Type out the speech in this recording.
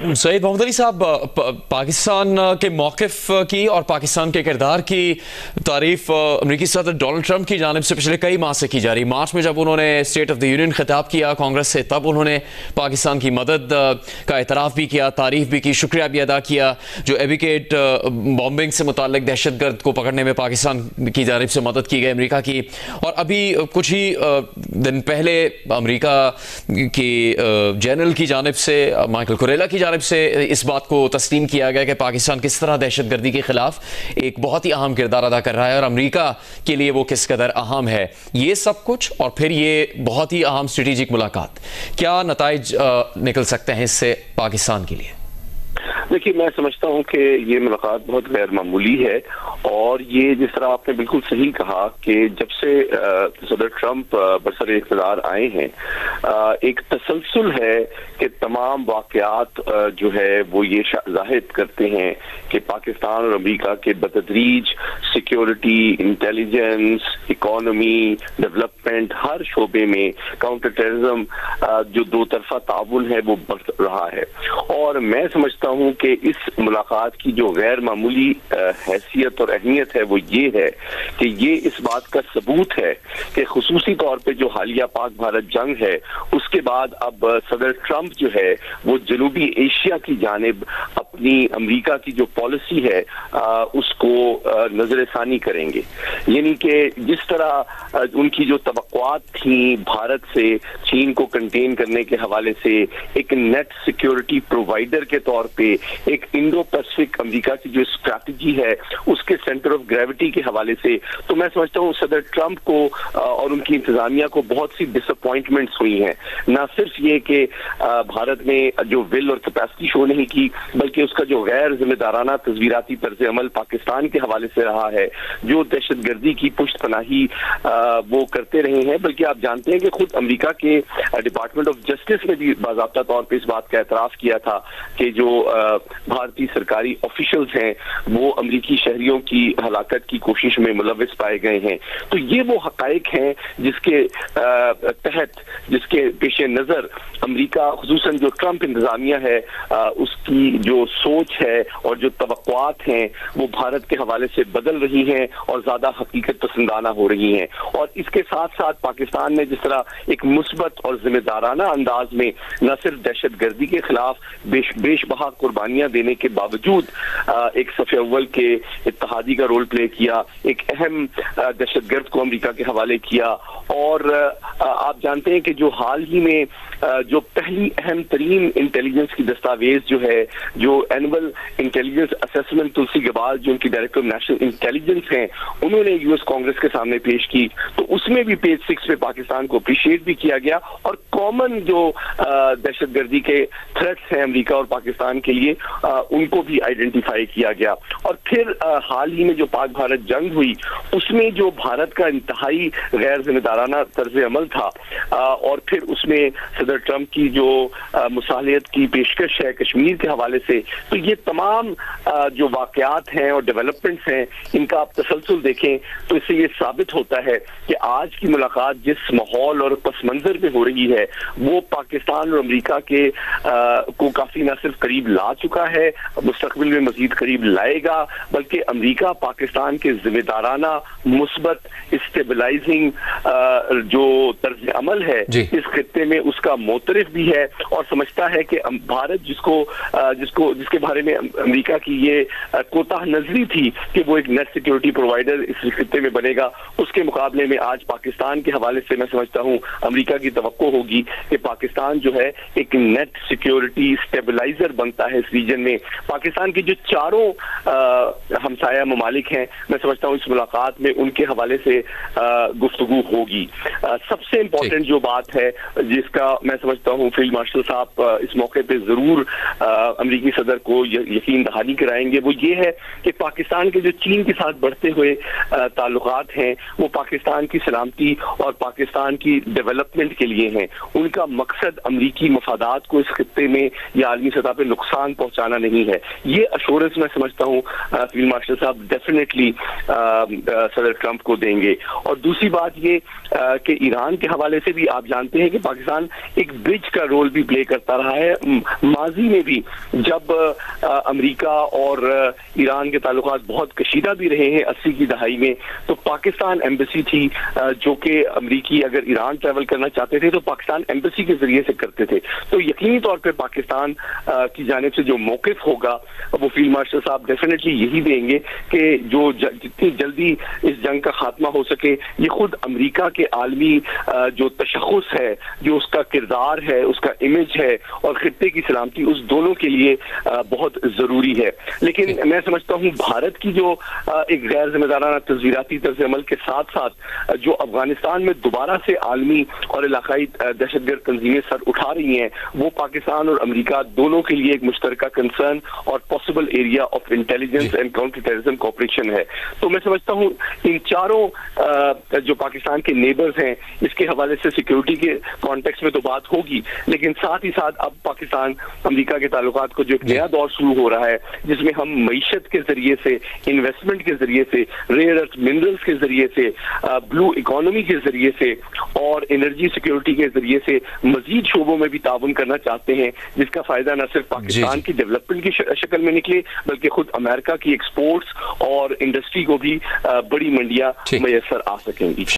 सईद मोहम्मद अली साहब, पाकिस्तान के मौक़िफ़ की और पाकिस्तान के किरदार की तारीफ़ अमरीकी सदर डोनाल्ड ट्रंप की जानिब से पिछले कई माह से की जा रही। मार्च में जब उन्होंने स्टेट ऑफ द यूनियन खिताब किया कांग्रेस से, तब उन्होंने पाकिस्तान की मदद का एतराफ़ भी किया, तारीफ़ भी की, शुक्रिया भी अदा किया। जो एबिकेट बॉम्बिंग से मुताल्लिक दहशतगर्द को पकड़ने में पाकिस्तान की जानिब से मदद की गई अमरीका की। और अभी कुछ ही दिन पहले अमरीका की जनरल की जानिब से, माइकल कुरेला की जानिब से इस बात को तस्लीम किया गया कि पाकिस्तान किस तरह दहशतगर्दी के खिलाफ एक बहुत ही अहम किरदार अदा कर रहा है और अमरीका के लिए वो किस कदर अहम है। ये सब कुछ और फिर ये बहुत ही अहम स्ट्रेटेजिक मुलाकात, क्या नताइज निकल सकते हैं इससे पाकिस्तान के लिए? देखिए, मैं समझता हूं कि ये मुलाकात बहुत गैर मामूली है और ये जिस तरह आपने बिल्कुल सही कहा कि जब से सदर ट्रंप बरसर इख्तियार आए हैं, एक तसलसल है कि तमाम वाकयात जो है वो ये जाहिर करते हैं कि पाकिस्तान और अमेरिका के बतदरीज सिक्योरिटी, इंटेलिजेंस, इकोनॉमी, डेवलपमेंट, हर शोबे में काउंटर टेररिज्म जो दो तरफा ताउन है वो बढ़ रहा है। और मैं समझता हूं कि इस मुलाकात की जो गैर मामूली हैसियत और अहमियत है वो ये है कि ये इस बात का सबूत है कि खुसूसी तौर पे जो हालिया पाक भारत जंग है उसके बाद अब सदर ट्रंप जो है वो जनूबी एशिया की जानिब अपनी अमेरिका की जो पॉलिसी है उसको नजरसानी करेंगे। यानी कि जिस तरह उनकी जो तवक्कुआत थी भारत से चीन को कंटेन करने के हवाले से एक नेट सिक्योरिटी प्रोवाइडर के तौर पे, एक इंडो पैसिफिक अमेरिका की जो स्ट्रैटेजी है उसके सेंटर ऑफ ग्रेविटी के हवाले से, तो मैं समझता हूँ सदर ट्रंप को और उनकी इंतजामिया को बहुत सी डिसअपॉइंटमेंट्स हुई हैं। न सिर्फ ये कि भारत ने जो विल और कैपेसिटी शो नहीं की, बल्कि उसका जो गैर जिम्मेदाराना तस्वीराती तर्ज अमल पाकिस्तान के हवाले से रहा है, जो दहशतगर्दी की पुष्ट पनाही वो करते रहे हैं। बल्कि आप जानते हैं कि खुद अमेरिका के डिपार्टमेंट ऑफ जस्टिस ने भी बाज़ाब्ता तौर पर इस बात का एतराफ किया था कि जो भारतीय सरकारी ऑफिशियल्स हैं वो अमेरिकी शहरियों की हलाकत की कोशिश में मुलविस पाए गए हैं। तो ये वो हकाइक हैं जिसके तहत, जिसके पेश नजर अमेरिका, खुसूसन जो ट्रंप इंतजामिया है उसकी जो सोच है और जो तवक्कुआत हैं वो भारत के हवाले से बदल रही हैं और ज्यादा हकीकत पसंदाना हो रही हैं। और इसके साथ साथ पाकिस्तान ने जिस तरह एक मुस्बत और जिम्मेदाराना अंदाज में न सिर्फ दहशतगर्दी के खिलाफ बेशबहा कुर्बानियां देने के बावजूद एक सफ़े अव्वल के इत्तेहादी का रोल प्ले किया, एक अहम दहशतगर्द को अमेरिका के हवाले किया। और आप जानते हैं कि जो हाल ही में जो पहली अहम तरीन इंटेलिजेंस की दस्तावेज जो है, जो एनुअल इंटेलिजेंस असेसमेंट तुलसी गबाल जो उनकी डायरेक्टर ऑफ नेशनल इंटेलिजेंस हैं, उन्होंने यूएस कांग्रेस के सामने पेश की, तो उसमें भी पेज 6 पे पाकिस्तान को अप्रिशिएट भी किया गया और कॉमन जो दहशतगर्दी के थ्रेट्स हैं अमेरिका और पाकिस्तान के लिए उनको भी आइडेंटिफाई किया गया। और फिर हाल ही में जो पाक भारत जंग हुई उसमें जो भारत का इंतहाई गैर जिम्मेदाराना तर्ज अमल था और फिर उसमें सदर ट्रंप की जो मुसालियत की पेशकश है कश्मीर के हवाले से, तो ये तमाम जो वाकयात हैं और डेवलपमेंट्स हैं इनका आप तसलसल देखें तो इससे ये साबित होता है कि आज की मुलाकात जिस माहौल और पस मंजर में हो रही है वो पाकिस्तान और अमेरिका के को काफी न सिर्फ करीब ला चुका है, मुस्तकबिल में मजीद करीब लाएगा, बल्कि अमेरिका पाकिस्तान के जिम्मेदाराना मुस्बत स्टेबलाइजिंग जो तर्ज अमल है इस खित्ते में उसका मोतरफ भी है और समझता है कि भारत जिसके बारे में अमेरिका की ये कोताह नजरी थी कि वो एक नेट सिक्योरिटी प्रोवाइडर इस खित्ते में बनेगा, उसके मुकाबले में आज पाकिस्तान के हवाले से मैं समझता हूँ अमेरिका की तवक्को होगी कि पाकिस्तान जो है एक नेट सिक्योरिटी स्टेबलाइजर बनता है इस रीजन में। पाकिस्तान की जो चारों हमसाया ममालिक हैं, मैं समझता हूँ इस मुलाकात में उनके हवाले से गुफ्तगू होगी। सबसे इम्पोर्टेंट जो बात है जिसका मैं समझता हूँ फील्ड मार्शल साहब इस मौके पे जरूर अमेरिकी सदर मंजर को यकीन दहानी कराएंगे वो ये है कि पाकिस्तान के जो चीन के साथ बढ़ते हुए ताल्लुकात हैं वो पाकिस्तान की सलामती और पाकिस्तान की डेवलपमेंट के लिए हैं। उनका मकसद अमरीकी मफादात को इस खित्ते में या आलमी सतह पर नुकसान पहुंचाना नहीं है। ये अश्योरेंस मैं समझता हूँ फील्ड मार्शल साहब डेफिनेटली सदर ट्रंप को देंगे। और दूसरी बात ये कि ईरान के हवाले से भी आप जानते हैं कि पाकिस्तान एक ब्रिज का रोल भी प्ले करता रहा है। माजी में भी जब अमेरिका और ईरान के ताल्लुकात बहुत कशीदा भी रहे हैं 80 की दहाई में, तो पाकिस्तान एम्बेसी थी जो कि अमेरिकी अगर ईरान ट्रैवल करना चाहते थे तो पाकिस्तान एम्बेसी के जरिए से करते थे। तो यकीनी तौर पर पाकिस्तान की जानिब से जो मौकिफ होगा वो फील्ड मार्शल साहब डेफिनेटली यही देंगे कि जो जितनी जल्दी इस जंग का खात्मा हो सके, ये खुद अमेरिका के आलमी जो तशख़्ख़ुस है, जो उसका किरदार है, उसका इमेज है और खित्ते की सलामती, उस दोनों के लिए बहुत जरूरी है। लेकिन मैं समझता हूँ भारत की जो एक गैर जिम्मेदाराना तस्वीराती तर्ज अमल के साथ साथ जो अफगानिस्तान में दोबारा से आलमी और इलाकाई दहशतगर्द तंजीमें सर उठा रही हैं, वो पाकिस्तान और अमेरिका दोनों के लिए एक मुश्तरका कंसर्न और possible area of intelligence and counter terrorism cooperation है। तो मैं समझता हूँ इन चारों जो पाकिस्तान के नेबर्स हैं इसके हवाले से सिक्योरिटी के कॉन्टेक्स्ट में तो बात होगी, लेकिन साथ ही साथ अब पाकिस्तान अमेरिका के ताल्लुकात को जो एक नया दौर शुरू हो रहा है जिसमें हम मईशत के जरिए से, इन्वेस्टमेंट के जरिए से, रेयर अर्थ मिनरल्स के जरिए से, ब्लू इकोनॉमी के जरिए से और एनर्जी सिक्योरिटी के जरिए से मजीद शोबों में भी ताउन करना चाहते हैं, जिसका फायदा न सिर्फ पाकिस्तान की डेवलपमेंट की शक्ल में निकले बल्कि खुद अमेरिका की एक्सपोर्ट्स और इंडस्ट्री को भी बड़ी मंडियां मैसर आ सकेंगी।